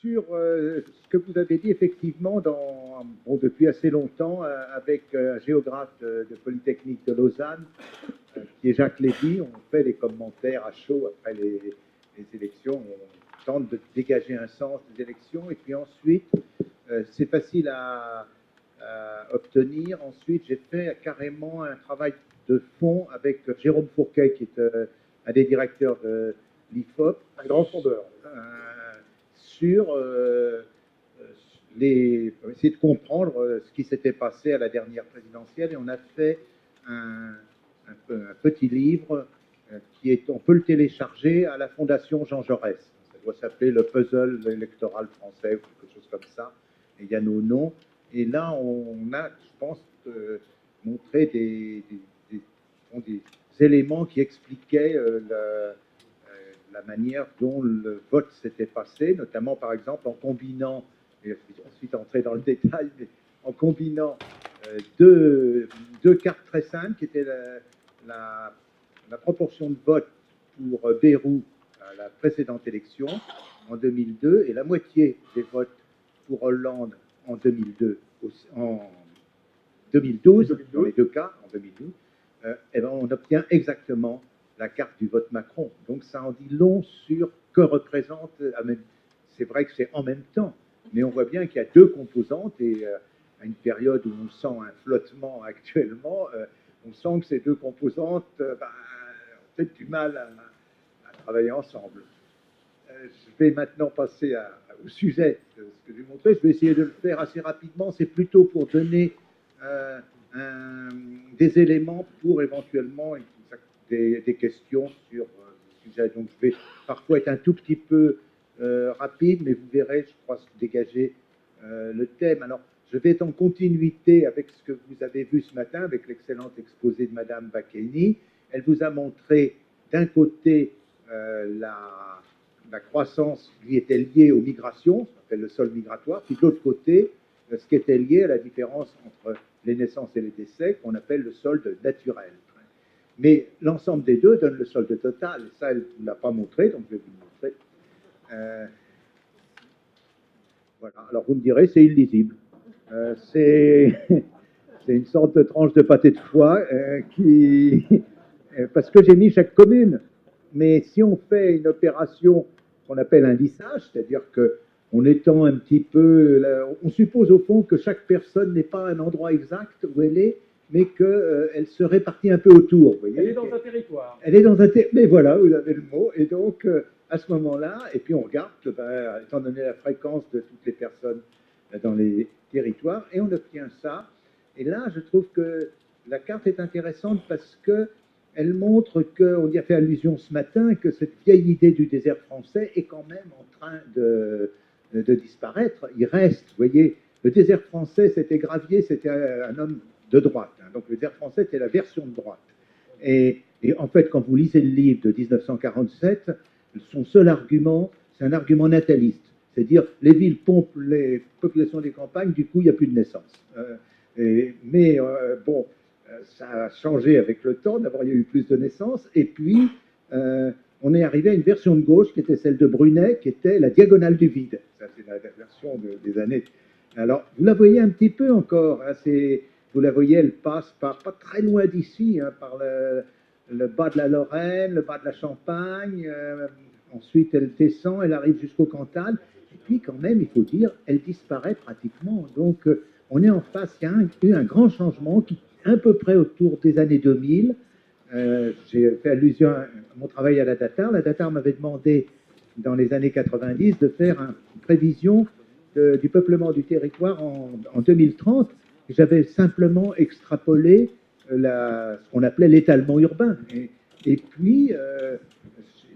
sur ce que vous avez dit effectivement depuis assez longtemps avec un géographe de Polytechnique de Lausanne, qui est Jacques Lévy. On fait des commentaires à chaud après les élections. On tente de dégager un sens des élections. Et puis ensuite, c'est facile à obtenir. Ensuite, j'ai fait carrément un travail de fond avec Jérôme Fourquet, qui est un des directeurs de l'IFOP. Un grand sondeur. Sur essayer de comprendre ce qui s'était passé à la dernière présidentielle. Et on a fait un petit livre on peut le télécharger à la Fondation Jean Jaurès. Ça doit s'appeler Le puzzle électoral français ou quelque chose comme ça. Et il y a nos noms. Et là, on a, je pense, montré des éléments qui expliquaient la manière dont le vote s'était passé, notamment par exemple en combinant, et ensuite entrer dans le détail, mais en combinant deux cartes très simples qui étaient la proportion de vote pour Bayrou à la précédente élection en 2002 et la moitié des votes pour Hollande en 2012, dans les deux cas, en 2012, et ben on obtient exactement la carte du vote Macron. Donc ça en dit long sur que représente, c'est vrai que c'est en même temps, mais on voit bien qu'il y a deux composantes et à une période où on sent un flottement actuellement, on sent que ces deux composantes ont peut-être du mal à travailler ensemble. Je vais maintenant passer au sujet de ce que j'ai montré. Je vais essayer de le faire assez rapidement. C'est plutôt pour donner des éléments pour éventuellement des questions sur ce sujet. Donc je vais parfois être un tout petit peu rapide, mais vous verrez, je crois, dégager le thème. Alors, je vais être en continuité avec ce que vous avez vu ce matin, avec l'excellent exposé de Madame Backeny. Elle vous a montré d'un côté la croissance qui était liée aux migrations, ce qu'on appelle le sol migratoire, puis de l'autre côté, ce qui était lié à la différence entre les naissances et les décès, qu'on appelle le solde naturel. Mais l'ensemble des deux donne le solde total. Ça, elle ne vous l'a pas montré, donc je vais vous le montrer. Voilà. Alors vous me direz, c'est illisible. C'est une sorte de tranche de pâté de foie parce que j'ai mis chaque commune. Mais si on fait une opération qu'on appelle un lissage, c'est-à-dire qu'on étend un petit peu, on suppose au fond que chaque personne n'est pas à un endroit exact où elle est, mais qu'elle se répartit un peu autour. Vous voyez, elle est dans un territoire. Elle est dans un territoire. Mais voilà, vous avez le mot. Et donc, à ce moment-là, et puis on regarde, étant donné la fréquence de toutes les personnes dans les territoires, et on obtient ça. Et là, je trouve que la carte est intéressante parce qu'elle montre on y a fait allusion ce matin, que cette vieille idée du désert français est quand même en train de disparaître. Il reste, vous voyez, le désert français, c'était Gravier, c'était un homme de droite. Hein. Donc le désert français, c'était la version de droite. Et en fait, quand vous lisez le livre de 1947, son seul argument, c'est un argument nataliste. C'est-à-dire, les villes pompent les populations des campagnes, du coup, il n'y a plus de naissance. Bon, ça a changé avec le temps. D'abord, il y a eu plus de naissances. Et puis, on est arrivé à une version de gauche qui était celle de Brunet, qui était la diagonale du vide. Ça, c'est la version des années. Alors, vous la voyez un petit peu encore. Hein, vous la voyez, elle passe pas très loin d'ici, hein, par le bas de la Lorraine, le bas de la Champagne. Ensuite, elle descend, elle arrive jusqu'au Cantal. Et puis, quand même, il faut dire, elle disparaît pratiquement. Donc, on est en face. Il y a eu un grand changement qui, à peu près autour des années 2000, j'ai fait allusion à mon travail à la DATAR. La DATAR m'avait demandé, dans les années 90, de faire une prévision du peuplement du territoire en 2030. J'avais simplement extrapolé ce qu'on appelait l'étalement urbain. Et puis,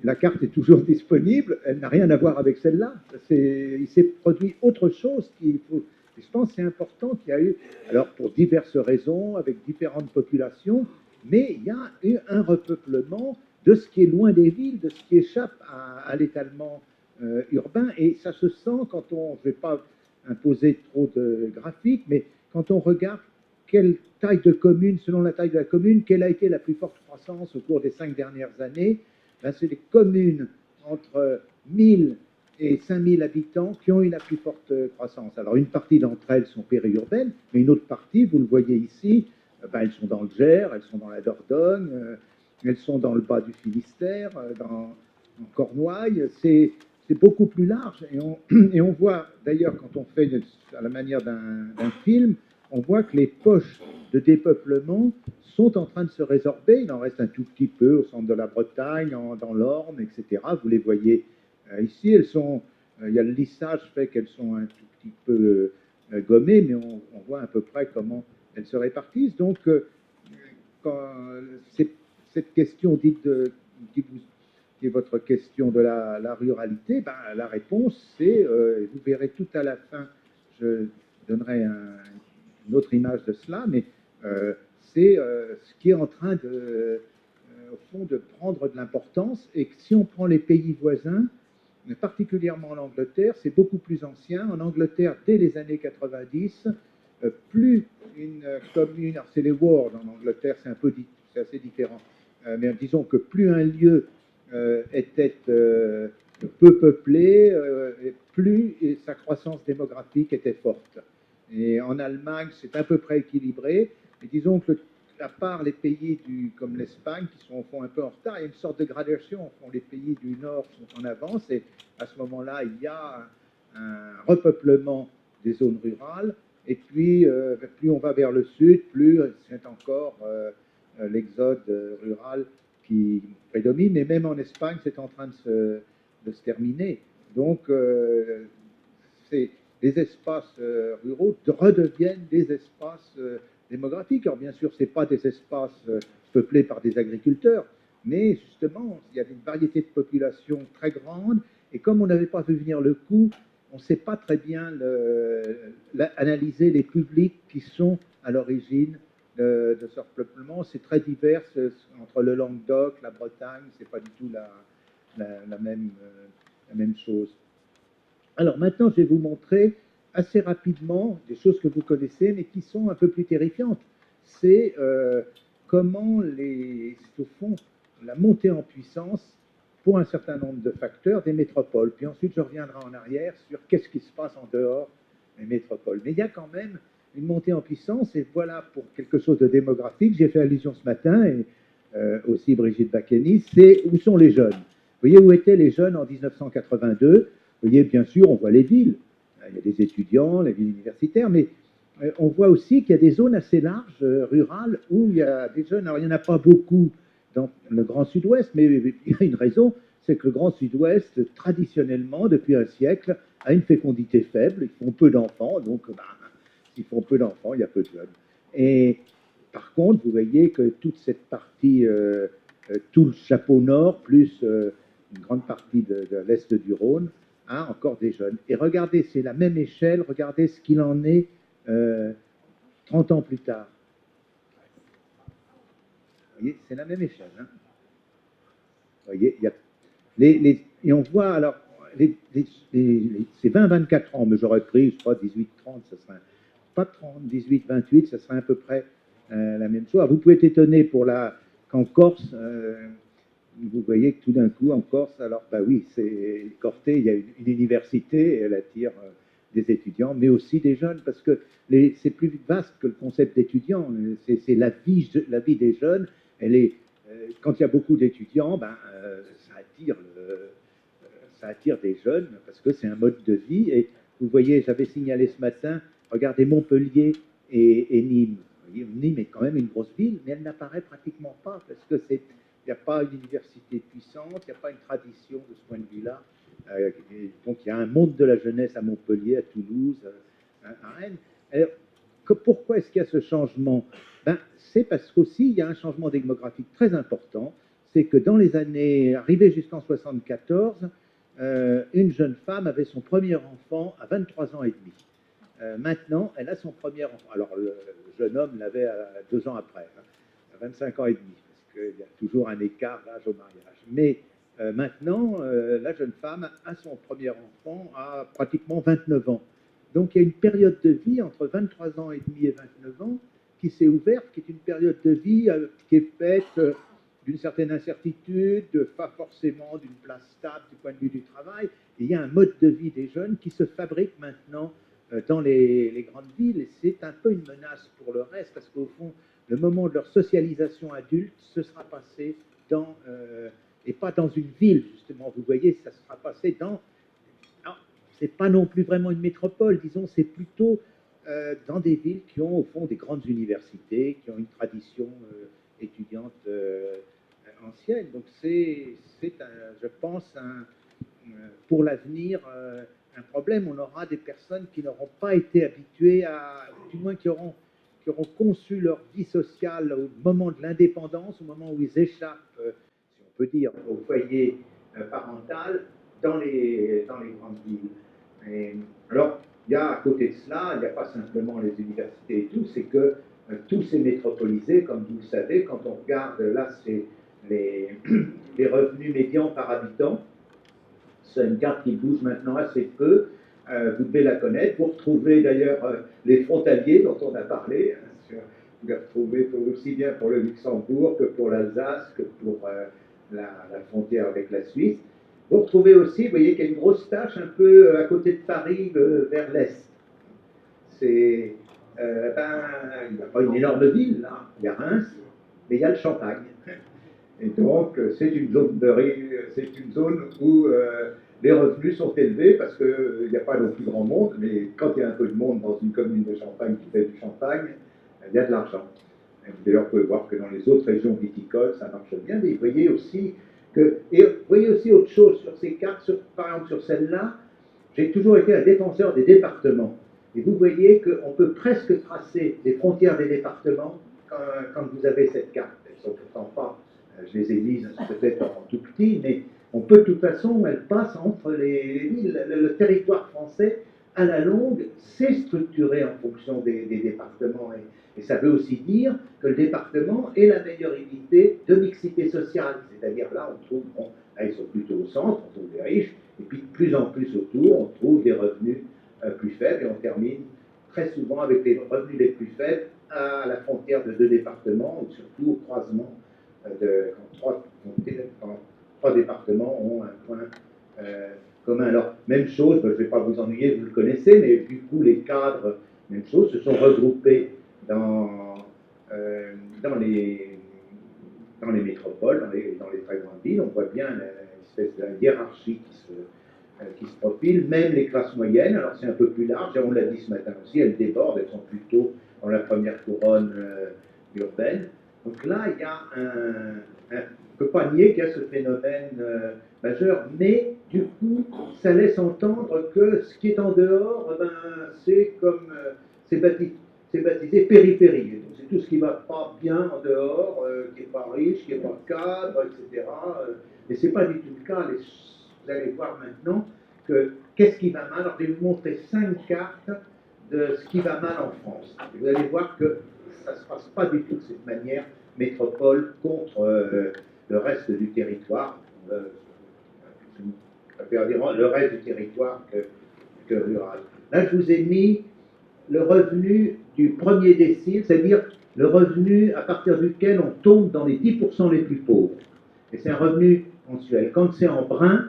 la carte est toujours disponible, elle n'a rien à voir avec celle-là. Il s'est produit autre chose je pense que c'est important qu'il y a eu, alors pour diverses raisons, avec différentes populations, mais il y a eu un repeuplement de ce qui est loin des villes, de ce qui échappe à l'étalement urbain, et ça se sent quand je ne vais pas imposer trop de graphiques, mais quand on regarde quelle taille de commune, selon la taille de la commune, quelle a été la plus forte croissance au cours des 5 dernières années, ben c'est les communes entre 1000 et 5000 habitants qui ont eu la plus forte croissance. Alors une partie d'entre elles sont périurbaines, mais une autre partie, vous le voyez ici, elles sont dans le Gers, elles sont dans la Dordogne, elles sont dans le bas du Finistère, en Cornouailles. C'est beaucoup plus large. Et on voit, d'ailleurs, quand on fait à la manière d'un film, on voit que les poches de dépeuplement sont en train de se résorber. Il en reste un tout petit peu au centre de la Bretagne, dans l'Orne, etc. Vous les voyez ici. Il y a le lissage fait qu'elles sont un tout petit peu gommées, mais on voit à peu près comment elles se répartissent. Donc, cette question dite qui est votre question de la ruralité, la réponse, c'est, vous verrez tout à la fin, je donnerai une autre image de cela, mais c'est ce qui est en train au fond, de prendre de l'importance, et que si on prend les pays voisins, mais particulièrement l'Angleterre, c'est beaucoup plus ancien. En Angleterre, dès les années 90, plus une commune, alors c'est les wards en Angleterre, c'est assez différent, mais disons que plus un lieu était peu peuplé, et plus sa croissance démographique était forte. Et en Allemagne, c'est à peu près équilibré, mais disons que à part les pays comme l'Espagne, qui sont au fond un peu en retard, il y a une sorte de gradation. Au fond, les pays du Nord sont en avance, et à ce moment-là, il y a un repeuplement des zones rurales, et puis plus on va vers le sud, plus c'est encore l'exode rural qui prédomine, et même en Espagne, c'est en train de se terminer. Donc, les espaces ruraux redeviennent des espaces démographiques. Alors, bien sûr, ce n'est pas des espaces peuplés par des agriculteurs, mais justement, il y a une variété de populations très grande, et comme on n'avait pas vu venir le coup, on ne sait pas très bien analyser les publics qui sont à l'origine de ce repeuplement. C'est très divers entre le Languedoc, la Bretagne, c'est pas du tout la même chose. Alors maintenant, je vais vous montrer assez rapidement des choses que vous connaissez, mais qui sont un peu plus terrifiantes. C'est comment au fond, la montée en puissance pour un certain nombre de facteurs des métropoles. Puis ensuite, je reviendrai en arrière sur qu'est-ce qui se passe en dehors des métropoles. Mais il y a quand même une montée en puissance, et voilà pour quelque chose de démographique. J'ai fait allusion ce matin, et aussi Brigitte Bacchény, c'est où sont les jeunes. Vous voyez où étaient les jeunes en 1982 ? Vous voyez, bien sûr, on voit les villes. Il y a des étudiants, les villes universitaires, mais on voit aussi qu'il y a des zones assez larges, rurales, où il y a des jeunes. Alors, il n'y en a pas beaucoup dans le Grand Sud-Ouest, mais il y a une raison, c'est que le Grand Sud-Ouest, traditionnellement, depuis un siècle, a une fécondité faible. Ils font peu d'enfants, donc s'ils font peu d'enfants, il y a peu de jeunes. Et par contre, vous voyez que toute cette partie, tout le chapeau nord, plus une grande partie de l'est du Rhône, a encore des jeunes. Et regardez, c'est la même échelle, regardez ce qu'il en est 30 ans plus tard. Vous voyez, c'est la même échelle. Hein. Vous voyez, il y a et on voit, alors, c'est 20-24 ans, mais j'aurais pris, je crois, 18-30, ça serait pas 30, 18-28, ça serait à peu près la même chose. Alors, vous pouvez être étonné qu'en Corse, vous voyez que tout d'un coup, en Corse, alors, oui, c'est Corté, il y a une université, et elle attire des étudiants, mais aussi des jeunes, parce que c'est plus vaste que le concept d'étudiant. C'est la vie des jeunes. Elle est, quand il y a beaucoup d'étudiants, ça attire des jeunes, parce que c'est un mode de vie. Et vous voyez, j'avais signalé ce matin, regardez Montpellier et Nîmes. Vous voyez, Nîmes est quand même une grosse ville, mais elle n'apparaît pratiquement pas, parce que il n'y a pas une université puissante, il n'y a pas une tradition de ce point de vue-là. Donc il y a un monde de la jeunesse à Montpellier, à Toulouse, à Rennes. Alors, pourquoi est-ce qu'il y a ce changement? C'est parce qu'aussi il y a un changement démographique très important. C'est que dans les années arrivées jusqu'en 74, une jeune femme avait son premier enfant à 23 ans et demi. Maintenant, elle a son premier enfant. Alors le jeune homme l'avait 2 ans après, à 25 ans et demi, parce qu'il y a toujours un écart d'âge au mariage. Mais maintenant, la jeune femme a son premier enfant à pratiquement 29 ans. Donc il y a une période de vie entre 23 ans et demi et 29 ans qui s'est ouverte, qui est une période de vie qui est faite d'une certaine incertitude, pas forcément d'une place stable du point de vue du travail. Et il y a un mode de vie des jeunes qui se fabrique maintenant dans les grandes villes, et c'est un peu une menace pour le reste, parce qu'au fond, le moment de leur socialisation adulte se sera passé dans, et pas dans une ville, justement, vous voyez, ça sera passé dans, c'est pas non plus vraiment une métropole, disons, c'est plutôt dans des villes qui ont, au fond, des grandes universités, qui ont une tradition étudiante ancienne. Donc c'est je pense, pour l'avenir, un problème. On aura des personnes qui n'auront pas été habituées à, du moins qui auront conçu leur vie sociale au moment de l'indépendance, au moment où ils échappent, si on peut dire, au foyer parental dans les grandes villes. Et, alors, il y a à côté de cela, il n'y a pas simplement les universités et tout, c'est que tout s'est métropolisé, comme vous le savez. Quand on regarde, là, c'est les revenus médians par habitant. C'est une carte qui bouge maintenant assez peu. Vous devez la connaître. Vous retrouvez d'ailleurs les frontaliers dont on a parlé. Vous les retrouvez aussi bien pour le Luxembourg que pour l'Alsace, que pour la frontière avec la Suisse. Vous retrouvez aussi, vous voyez qu'il y a une grosse tache un peu à côté de Paris, vers l'est. C'est, il n'y a pas une énorme ville, là. Il y a Reims, mais il y a le Champagne. Et donc, c'est une zone où les revenus sont élevés parce qu'il n'y a pas non plus grand monde, mais quand il y a un peu de monde dans une commune de Champagne qui fait du champagne, il y a de l'argent. D'ailleurs, vous pouvez voir que dans les autres régions viticoles, ça marche bien, mais vous voyez aussi et vous voyez aussi autre chose sur ces cartes, par exemple sur celle-là, j'ai toujours été un défenseur des départements. Et vous voyez qu'on peut presque tracer les frontières des départements quand vous avez cette carte. Elles ne sont pourtant pas, je les ai mises peut-être en tout petit, mais on peut de toute façon, elles passent entre les villes. Le territoire français, à la longue, s'est structuré en fonction des départements. Et ça veut aussi dire que le département est la meilleure unité de mixité sociale. C'est-à-dire là, on trouve, là, ils sont plutôt au centre, on trouve des riches, et puis de plus en plus autour, on trouve des revenus plus faibles, et on termine très souvent avec les revenus les plus faibles à la frontière de deux départements, ou surtout au croisement quand trois départements ont un point commun. Alors, même chose, je ne vais pas vous ennuyer, vous le connaissez, mais du coup, les cadres, même chose, se sont regroupés dans les métropoles, dans les très grandes villes. On voit bien une espèce de hiérarchie qui se profile, même les classes moyennes. Alors c'est un peu plus large, et on l'a dit ce matin aussi, elles débordent, elles sont plutôt dans la première couronne urbaine. Donc là, il y a on ne peut pas nier qu'il y a ce phénomène majeur, mais du coup, ça laisse entendre que ce qui est en dehors, c'est comme c'est baptisé périphérie. C'est tout ce qui ne va pas bien en dehors, qui n'est pas riche, qui n'est pas cadre, etc. Et ce n'est pas du tout le cas. Vous allez voir maintenant que qu'est-ce qui va mal. Alors, je vais vous montrer 5 cartes de ce qui va mal en France. Et vous allez voir que ça ne se passe pas du tout de cette manière, métropole contre le reste du territoire. Je préfère dire le reste du territoire que rural. Là, je vous ai mis le revenu du premier décile, c'est-à-dire le revenu à partir duquel on tombe dans les 10% les plus pauvres. Et c'est un revenu mensuel. Quand c'est en brun,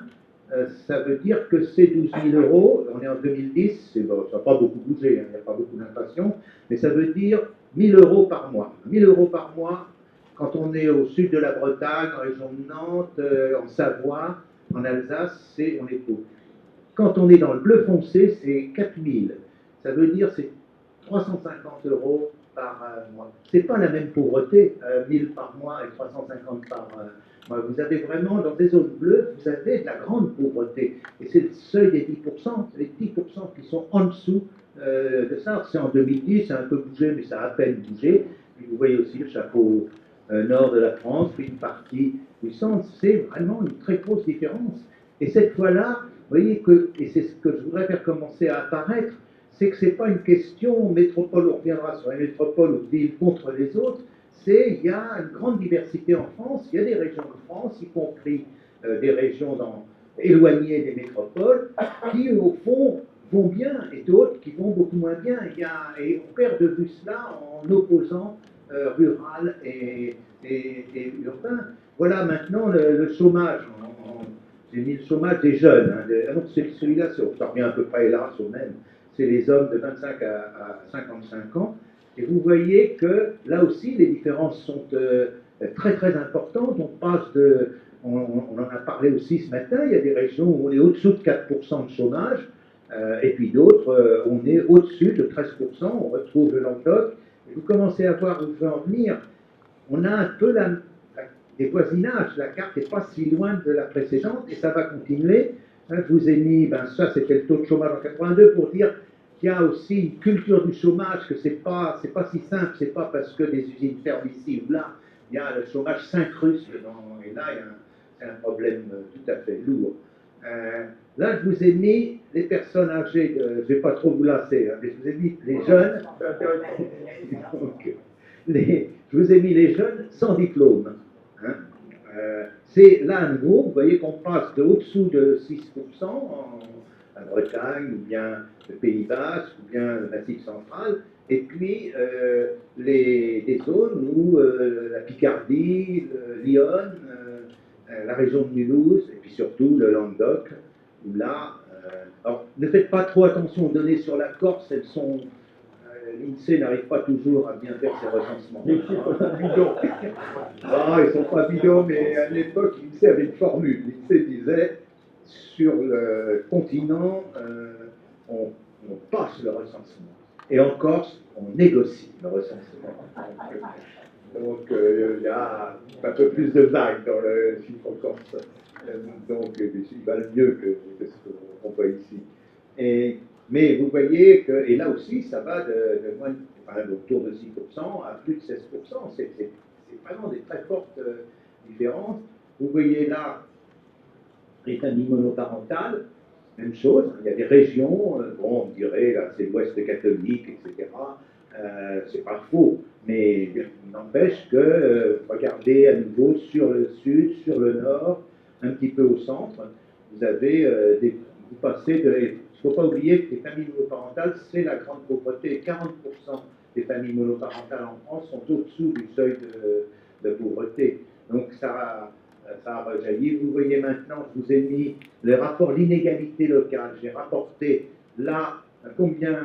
ça veut dire que c'est 12 000 euros. On est en 2010, bon, ça n'a pas beaucoup bougé, hein, il n'y a pas beaucoup d'inflation, mais ça veut dire 1 000 euros par mois. 1 000 euros par mois, quand on est au sud de la Bretagne, en région de Nantes, en Savoie, en Alsace, on est pauvre. Quand on est dans le bleu foncé, c'est 4 000. Ça veut dire c'est 350 euros par mois. Ce n'est pas la même pauvreté, 1000 par mois et 350 par mois. Vous avez vraiment, dans des zones bleues, vous avez de la grande pauvreté. Et c'est le seuil des 10%, les 10% qui sont en dessous de ça. C'est en 2010, ça a un peu bougé, mais ça a à peine bougé. Puis vous voyez aussi le chapeau nord de la France, puis une partie du centre. C'est vraiment une très grosse différence. Et cette fois-là, vous voyez que, et c'est ce que je voudrais faire commencer à apparaître, c'est que ce n'est pas une question métropole, on reviendra sur les métropoles ou villes contre les autres, il y a une grande diversité en France, il y a des régions de France, y compris des régions éloignées des métropoles, qui au fond vont bien et d'autres qui vont beaucoup moins bien. Et on perd de vue cela en opposant rural et urbain. voilà maintenant le chômage. J'ai mis le chômage des jeunes. Hein, ah non, celui-là, ça revient à peu près là, au même. C'est les hommes de 25 à 55 ans. Et vous voyez que là aussi, les différences sont très très importantes. On en a parlé aussi ce matin, il y a des régions où on est au-dessous de 4% de chômage, et puis d'autres, on est au-dessus de 13%, on retrouve le Languedoc. Et vous commencez à voir où je veux en venir. On a un peu des voisinages, la carte n'est pas si loin de la précédente, et ça va continuer. Hein, je vous ai mis, ça c'était le taux de chômage en 82 pour dire qu'il y a aussi une culture du chômage, que c'est pas si simple, c'est pas parce que des usines ferment ici ou là, il y a le chômage s'incruste dedans, et là c'est un problème tout à fait lourd. Là, je vous ai mis les personnes âgées, je ne vais pas trop vous lasser, hein, mais je vous ai mis les jeunes. Donc, je vous ai mis les jeunes sans diplôme. Hein. C'est là à nouveau, vous voyez qu'on passe de au-dessous de 6% en Bretagne, ou bien le Pays Basque, ou bien le Massif central, et puis des zones où la Picardie, Lyon, la région de Mulhouse, et puis surtout le Languedoc, où là, alors ne faites pas trop attention aux données sur la Corse, elles sont l'INSEE n'arrive pas toujours à bien faire ses recensements. Les chiffres sont bidons. Ah, ils ne sont pas bidons, mais à l'époque, l'INSEE avait une formule. L'INSEE disait, sur le continent, on passe le recensement. Et en Corse, on négocie le recensement. Donc, il y a un peu plus de vagues dans le chiffre corse. Donc, il valent mieux que ce qu'on voit ici. Mais vous voyez que, et là aussi, ça va de moins, autour de 6% à plus de 16%. C'est vraiment des très fortes différences. Vous voyez là, les familles monoparentales, même chose. Il y a des régions, bon, on dirait, là, c'est l'Ouest catholique, etc. C'est pas faux, mais il n'empêche que, regardez à nouveau sur le sud, sur le nord, un petit peu au centre, vous avez vous passez de. Il ne faut pas oublier que les familles monoparentales, c'est la grande pauvreté. 40% des familles monoparentales en France sont au-dessous du seuil de pauvreté. Donc ça a rejailli. Vous voyez maintenant, je vous ai mis le rapport d'inégalité locale. J'ai rapporté là combien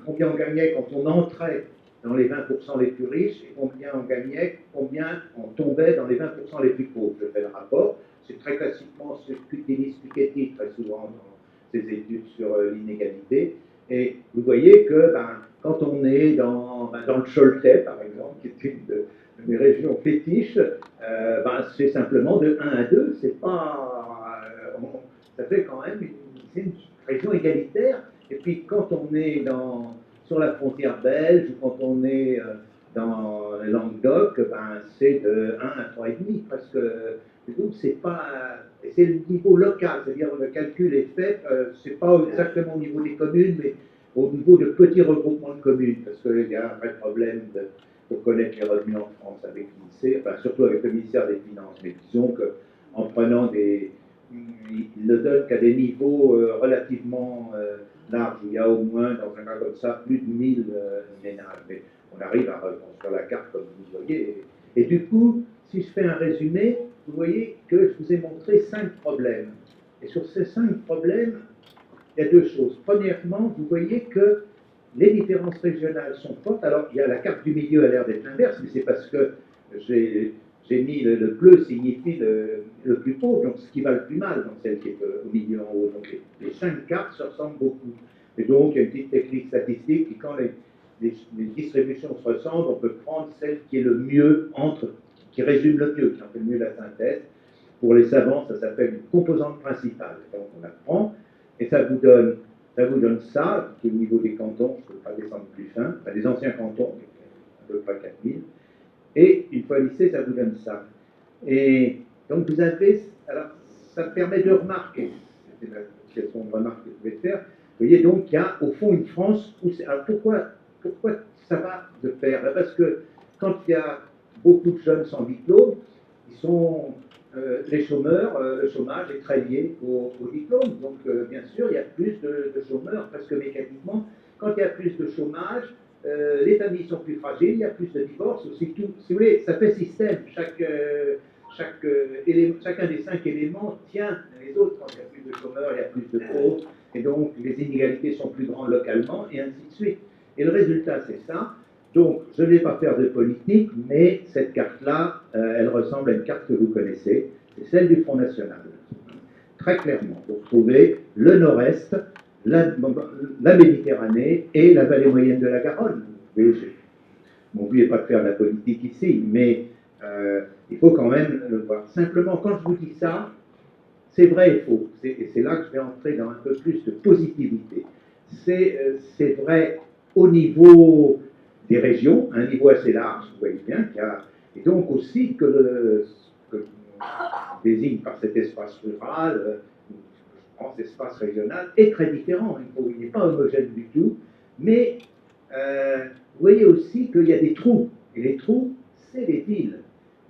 on gagnait quand on entrait dans les 20% les plus riches et combien on gagnait, combien on tombait dans les 20% les plus pauvres. Je fais le rapport. C'est très classiquement ce qu'utilise Piketty très souvent dans ses études sur l'inégalité. Et vous voyez que quand on est dans le Choletais, par exemple, qui est une de mes régions fétiches, c'est simplement de 1 à 2. C'est pas, ça fait quand même une région égalitaire. Et puis quand on est sur la frontière belge, ou quand on est dans le Languedoc, c'est de 1 à 3,5 presque. Donc c'est le niveau local, c'est-à-dire le calcul est fait, c'est pas exactement au niveau des communes, mais au niveau de petits regroupements de communes, parce qu'il y a un vrai problème pour connaître les revenus en France avec l'INSEE, surtout avec le ministère des Finances. Mais disons qu'en prenant il ne donne qu'à des niveaux relativement larges, où il y a au moins, dans un cas comme ça, plus de 1000 ménages. Mais on arrive à reconstruire la carte comme vous voyez. Et du coup, si je fais un résumé, vous voyez que je vous ai montré 5 problèmes. Et sur ces 5 problèmes, il y a 2 choses. Premièrement, vous voyez que les différences régionales sont fortes. Alors, il y a la carte du milieu a l'air d'être inverse, mais c'est parce que j'ai mis le bleu signifie le plus pauvre, donc ce qui va le plus mal dans celle qui est au milieu en haut. Donc les 5 cartes se ressemblent beaucoup. Et donc, il y a une petite technique statistique qui, quand les distributions se ressemblent, on peut prendre celle qui est le mieux qui résume le mieux, qui en fait le mieux la synthèse. Pour les savants, ça s'appelle une composante principale. Donc on la prend et ça vous donne ça, qui est au niveau des cantons, je ne peux pas descendre plus fin, des anciens cantons, à peu près 4000. Et une fois lissé, ça vous donne ça. Et donc vous avez, alors ça permet de remarquer, c'était la question de remarque que vous pouvez faire. Vous voyez donc qu'il y a au fond une France où c'est. Alors pourquoi ça va de pair? Parce que quand il y a beaucoup de jeunes sans diplôme, ils sont les chômeurs, le chômage est très lié au diplôme. Donc bien sûr, il y a plus de chômeurs, presque mécaniquement. Quand il y a plus de chômage, les familles sont plus fragiles, il y a plus de divorces aussi. Si vous voulez, ça fait système. chacun des 5 éléments tient les autres. Quand il y a plus de chômeurs, il y a plus de pauvres, et donc les inégalités sont plus grandes localement, et ainsi de suite. Et le résultat, c'est ça. Donc, je ne vais pas faire de politique, mais cette carte-là, elle ressemble à une carte que vous connaissez. C'est celle du Front National. Très clairement, vous retrouvez le nord-est, la Méditerranée et la vallée moyenne de la Garonne. Mon but n'est pas de faire de la politique ici, mais il faut quand même le voir. Simplement, quand je vous dis ça, c'est vrai et faux. Et c'est là que je vais entrer dans un peu plus de positivité. C'est vrai au niveau des régions, un niveau assez large, vous voyez bien, et donc aussi que l'on désigne par cet espace rural, je pense espace régional, est très différent. Il n'est pas homogène du tout, mais vous voyez aussi qu'il y a des trous, et les trous, c'est les villes.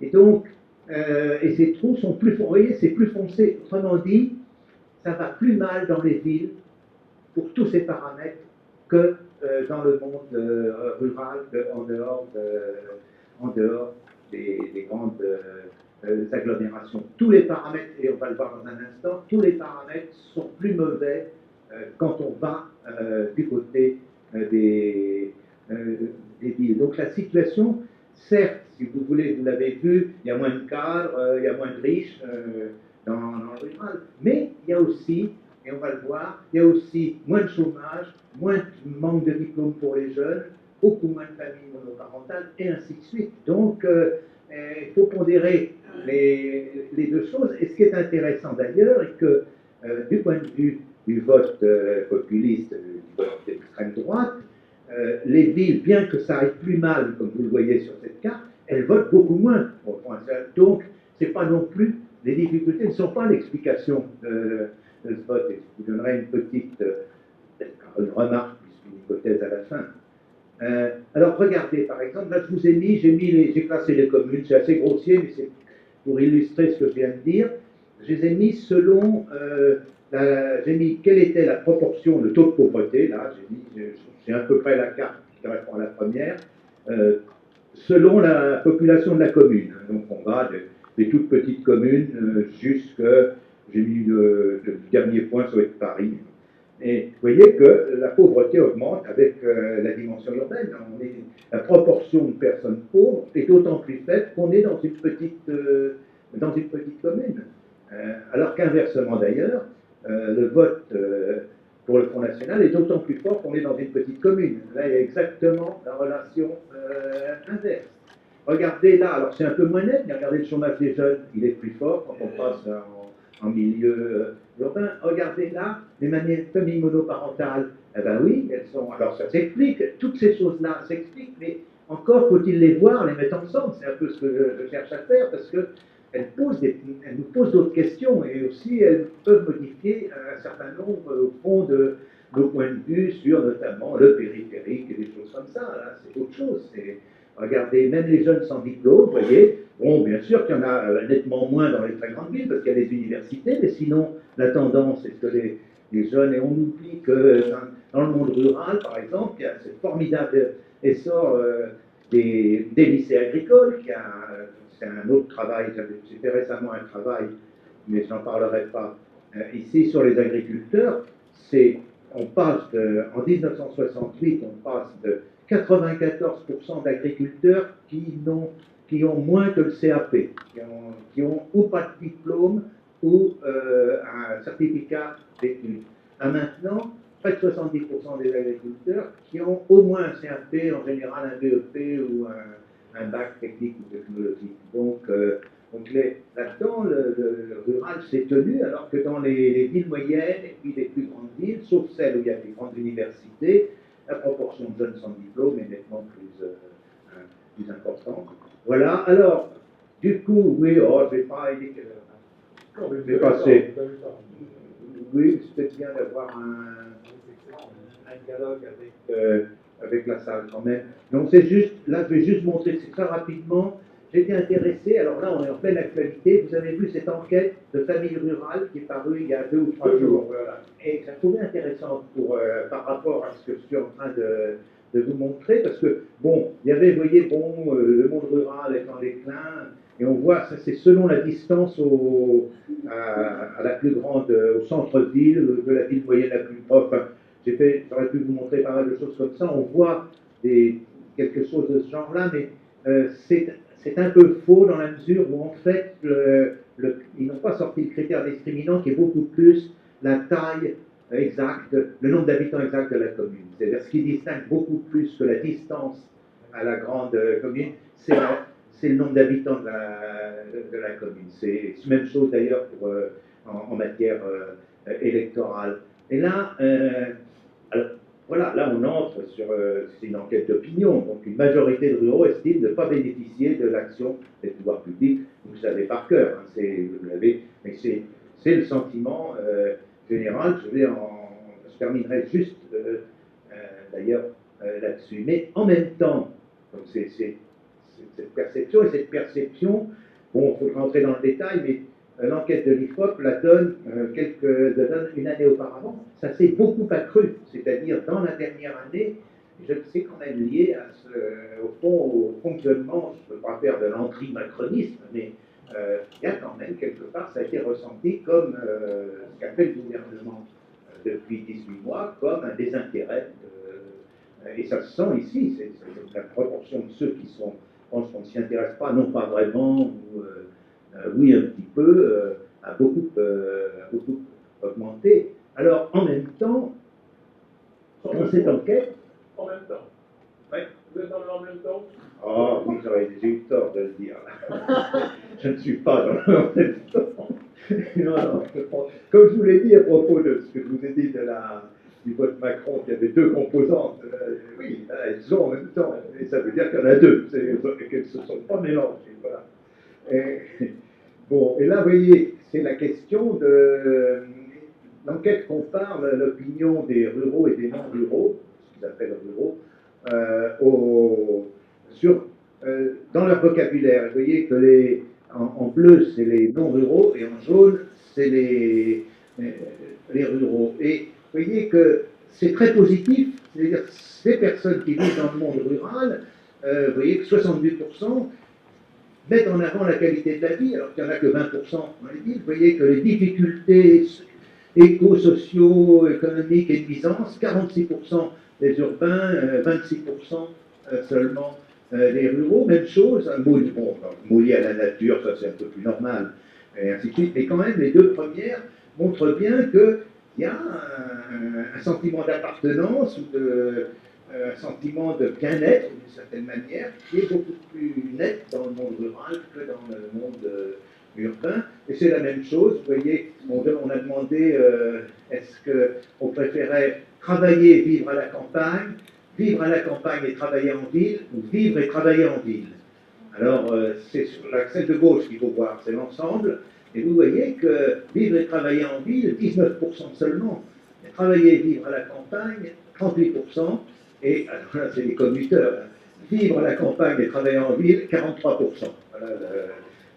Et donc, et ces trous sont plus, vous voyez, c'est plus foncé. Autrement dit, ça va plus mal dans les villes, pour tous ces paramètres, que dans le monde rural, en dehors des grandes agglomérations. Tous les paramètres, et on va le voir dans un instant, tous les paramètres sont plus mauvais quand on va du côté des villes. Donc la situation, certes, si vous voulez, vous l'avez vu, il y a moins de cadres, il y a moins de riches dans le rural, mais il y a aussi, et on va le voir, il y a aussi moins de chômage, moins de manque de diplôme pour les jeunes, beaucoup moins de familles monoparentales, et ainsi de suite. Donc, il faut pondérer les deux choses. Et ce qui est intéressant d'ailleurs, est que du point de vue du vote populiste, du vote d'extrême droite, les villes, bien que ça aille plus mal, comme vous le voyez sur cette carte, elles votent beaucoup moins. Donc, c'est pas non plus, les difficultés ne sont pas l'explication de ce vote. Et je vous donnerai une petite une remarque, plus une hypothèse à la fin. Alors regardez, par exemple, là je vous ai mis, j'ai classé les communes, c'est assez grossier, mais c'est pour illustrer ce que je viens de dire. Je les ai mis selon, j'ai mis quelle était la proportion, le taux de pauvreté, là, j'ai à peu près la carte qui correspond à la première, selon la population de la commune. Donc on va des toutes petites communes jusqu'à, j'ai mis le dernier point, ça va être Paris. Et vous voyez que la pauvreté augmente avec la dimension urbaine. La proportion de personnes pauvres est d'autant plus faible qu'on est dans une petite commune. Alors qu'inversement d'ailleurs, le vote pour le Front National est d'autant plus fort qu'on est dans une petite commune. Là, il y a exactement la relation inverse. Regardez là, alors c'est un peu moins net, mais regardez le chômage des jeunes, il est plus fort quand on passe en milieu urbain. Regardez là, les familles monoparentales, eh ben oui, elles sont. Alors ça s'explique, toutes ces choses-là s'expliquent, mais encore faut-il les voir, les mettre ensemble. C'est un peu ce que je cherche à faire, parce qu'elles nous posent d'autres questions, et aussi elles peuvent modifier un certain nombre, au fond, de nos points de vue sur notamment le périphérique et des choses comme ça. Là, c'est autre chose. Regardez, même les jeunes sans diplôme, vous voyez, bon, bien sûr qu'il y en a nettement moins dans les très grandes villes, parce qu'il y a les universités, mais sinon, la tendance, c'est que les jeunes, et on oublie que dans le monde rural, par exemple, il y a ce formidable essor des lycées agricoles, c'est un autre travail, j'ai fait récemment un travail, mais je n'en parlerai pas ici, sur les agriculteurs. On passe en 1968, on passe de 94% d'agriculteurs qui ont moins que le CAP, qui ont ou pas de diplôme ou un certificat d'études. À maintenant, près de 70% des agriculteurs qui ont au moins un CAP, en général un BEP ou un bac technique ou technologique. Donc là-dedans, le rural s'est tenu, alors que dans les villes moyennes et puis les plus grandes villes, sauf celles où il y a des grandes universités, la proportion de jeunes sans diplôme est nettement plus importante. Voilà, alors, du coup, oui, je ne vais pas indiquer. Je vais passer. Oui, c'est peut-être bien d'avoir un dialogue avec la salle quand même. Donc c'est juste, là je vais juste montrer ça rapidement. J'étais intéressé, alors là on est en pleine actualité, vous avez vu cette enquête de famille rurale qui est parue il y a 2 ou 3 jours. Voilà. Et ça trouvait intéressant par rapport à ce que je suis en train de vous montrer, parce que, bon, il y avait, vous voyez, bon, le monde rural est en déclin, Et on voit, ça c'est selon la distance à la plus grande, au centre-ville, de la ville moyenne la plus proche. Enfin, j'aurais pu vous montrer pas mal de choses comme ça. On voit quelque chose de ce genre-là, mais c'est un peu faux dans la mesure où en fait, ils n'ont pas sorti le critère discriminant qui est beaucoup plus la taille exacte, le nombre d'habitants exact de la commune. C'est-à-dire ce qui distingue beaucoup plus que la distance à la grande commune, c'est le nombre d'habitants de la commune. C'est la même chose d'ailleurs en matière électorale. Et là, alors, voilà, là on entre sur c'est une enquête d'opinion. Donc une majorité de ruraux estiment ne pas bénéficier de l'action des pouvoirs publics. Vous le savez par cœur, hein, vous l'avez, mais c'est le sentiment général. Je terminerai juste d'ailleurs là-dessus. Mais en même temps, donc c'est cette perception, et cette perception, bon, il faut rentrer dans le détail, mais l'enquête de l'IFOP la donne, une année auparavant. Ça s'est beaucoup accru, c'est-à-dire dans la dernière année, c'est quand même lié au fond, au fonctionnement, je ne peux pas faire de l'anti-macronisme, mais il y a quand même quelque part, ça a été ressenti comme ce qu'a fait le gouvernement depuis 18 mois, comme un désintérêt. Et ça se sent ici, c'est la proportion de ceux qui sont, pense qu'on ne s'y intéresse pas, non pas vraiment, ou oui un petit peu, a beaucoup augmenté. Alors en même temps, dans cette enquête... En même temps. Oui. Vous êtes dans le en même temps? Oh oui, j'ai eu tort de le dire. Je ne suis pas dans le en même temps. Non, comme je vous l'ai dit à propos de ce que je vous ai dit du vote Macron, qu'il y avait deux composantes, oui, elles sont en même temps, et ça veut dire qu'il y en a deux, qu'elles ne se sont pas mélangées. Voilà. Bon, et là, vous voyez, c'est la question de l'enquête compare l'opinion des ruraux et des non-ruraux, ce qu'ils appellent ruraux, dans leur vocabulaire. Vous voyez que en bleu, c'est les non-ruraux, et en jaune, c'est les ruraux. Et vous voyez que c'est très positif, c'est-à-dire ces personnes qui vivent dans le monde rural, vous voyez que 70% mettent en avant la qualité de la vie, alors qu'il n'y en a que 20% dans les villes. Vous voyez que les difficultés éco-socio-économiques et de nuisances, 46% des urbains, 26% seulement les ruraux. Même chose, mouillé à la nature, ça c'est un peu plus normal, et ainsi de suite. Mais quand même, les deux premières montrent bien qu'il y a un sentiment d'appartenance ou un sentiment de bien-être, d'une certaine manière, qui est beaucoup plus net dans le monde rural que dans le monde urbain. Et c'est la même chose, vous voyez, on a demandé est-ce qu'on préférait travailler et vivre à la campagne et travailler en ville, ou vivre et travailler en ville. Alors, c'est sur l'axe de gauche qu'il faut voir, c'est l'ensemble, et vous voyez que vivre et travailler en ville, 19% seulement, et travailler et vivre à la campagne, 38%, et alors là, c'est les commuteurs, vivre à la campagne et travailler en ville, 43%. Voilà,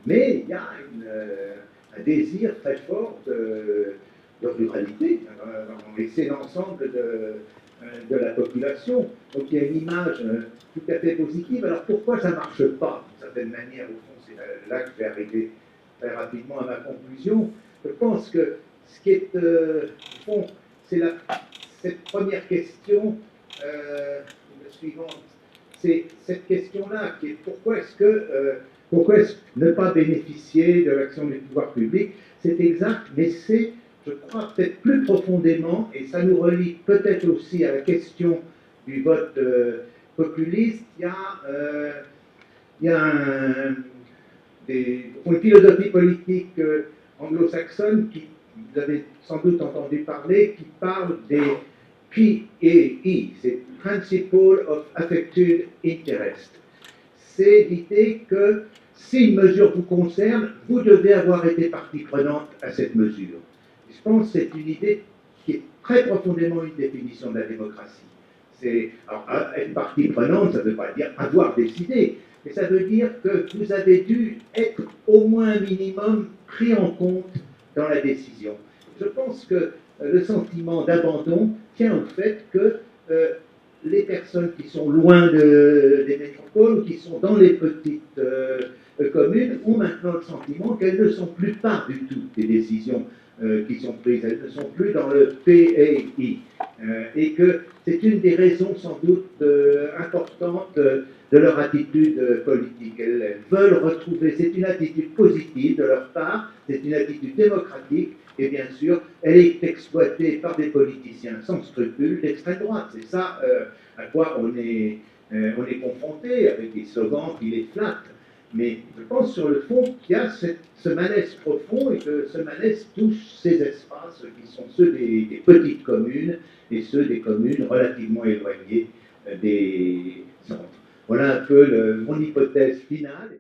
mais il y a un désir très fort de ruralité, et c'est l'ensemble de la population. Donc il y a une image tout à fait positive. Alors pourquoi ça ne marche pas, d'une certaine manière, au fond, c'est là que je vais arriver très rapidement à ma conclusion. Je pense que ce qui est, au fond, c'est cette première question, la suivante, c'est cette question-là, qui est pourquoi est-ce ne pas bénéficier de l'action des pouvoirs publics? C'est exact, mais c'est, je crois, peut-être plus profondément, et ça nous relie peut-être aussi à la question du vote populiste, il y a une philosophie politique anglo-saxonne qui, vous avez sans doute entendu parler, qui parle des PAI, c'est Principle of Affected Interest. C'est l'idée que si une mesure vous concerne, vous devez avoir été partie prenante à cette mesure. Et je pense que c'est une idée qui est très profondément une définition de la démocratie. Alors, être partie prenante, ça ne veut pas dire avoir décidé, mais ça veut dire que vous avez dû être au moins un minimum pris en compte dans la décision. Je pense que le sentiment d'abandon tient au fait que les personnes qui sont loin des métropoles, qui sont dans les petites communes ont maintenant le sentiment qu'elles ne sont plus part du tout des décisions qui sont prises, elles ne sont plus dans le PAI, et que c'est une des raisons sans doute importantes de leur attitude politique. Elles veulent retrouver, c'est une attitude positive de leur part, c'est une attitude démocratique, et bien sûr, elle est exploitée par des politiciens sans scrupules d'extrême droite. C'est ça à quoi on est confronté avec des slogans qui les flattent. Mais je pense sur le fond qu'il y a ce malaise profond et que ce malaise touche ces espaces qui sont ceux des petites communes et ceux des communes relativement éloignées des centres. Voilà un peu mon hypothèse finale.